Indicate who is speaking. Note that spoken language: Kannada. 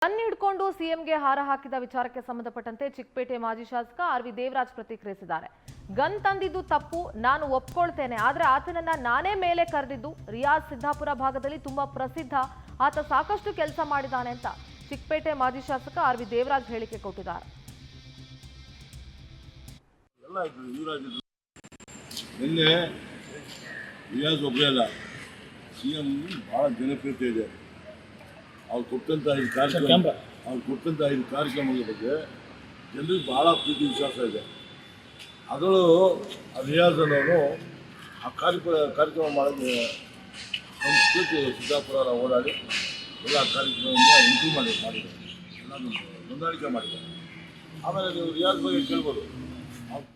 Speaker 1: ಗನ್ ಹಿಡ್ಕೊಂಡು ಸಿಎಂಗೆ ಹಾರ ಹಾಕಿದ ವಿಚಾರಕ್ಕೆ ಸಂಬಂಧಪಟ್ಟಂತೆ ಚಿಕ್ಕಪೇಟೆ ಮಾಜಿ ಶಾಸಕ ಆರ್.ವಿ. ದೇವರಾಜ್ ಪ್ರತಿಕ್ರಿಯಿಸಿದ್ದಾರೆ. ಗನ್ ತಂದಿದ್ದು ತಪ್ಪು, ನಾನು ಒಪ್ಕೊಳ್ತೇನೆ. ಆದರೆ ಆತನನ್ನ ನಾನೇ ಮೇಲೆ ಕರೆದಿದ್ದು. ರಿಯಾಜ್ ಸಿದ್ದಾಪುರ ಭಾಗದಲ್ಲಿ ತುಂಬಾ ಪ್ರಸಿದ್ಧ, ಆತ ಸಾಕಷ್ಟು ಕೆಲಸ ಮಾಡಿದ್ದಾನೆ ಅಂತ ಚಿಕ್ಕಪೇಟೆ ಮಾಜಿ ಶಾಸಕ ಆರ್.ವಿ. ದೇವರಾಜ್ ಹೇಳಿಕೆ ಕೊಟ್ಟಿದ್ದಾರೆ.
Speaker 2: ನಿನ್ನೆ ರಿಯಾಜ್ ಒಬ್ಬರೇ ಅಲ್ಲ, ಸಿಎಂ ಭಾಳ ಜನಪ್ರಿಯತೆ ಇದೆ. ಅವ್ರು ಕೊಟ್ಟಂಥ ಐದು ಕಾರ್ಯಕ್ರಮಗಳ ಬಗ್ಗೆ ಜನರಿಗೆ ಭಾಳ ಪ್ರೀತಿ ವಿಶ್ವಾಸ ಇದೆ. ಅದರಲ್ಲೂ ರಿಯಾಜ್ ಅನ್ನೋನು ಆ ಕಾರ್ಯಕ್ರಮ ಮಾಡೋದು ಸಂಸ್ಕೃತಿ ಸಿದ್ದಾಪುರ ಓಡಾಡಿ ಎಲ್ಲ ಕಾರ್ಯಕ್ರಮವನ್ನು ಎಂಟ್ರಿ ಮಾಡಿದ್ದಾರೆ, ಎಲ್ಲ ಹೊಂದಾಣಿಕೆ ಮಾಡಿದ್ದಾರೆ. ಆಮೇಲೆ ನೀವು ರಿಯಾಜ್ ಬಗ್ಗೆ ಕೇಳ್ಬೋದು. ಅವ್ರು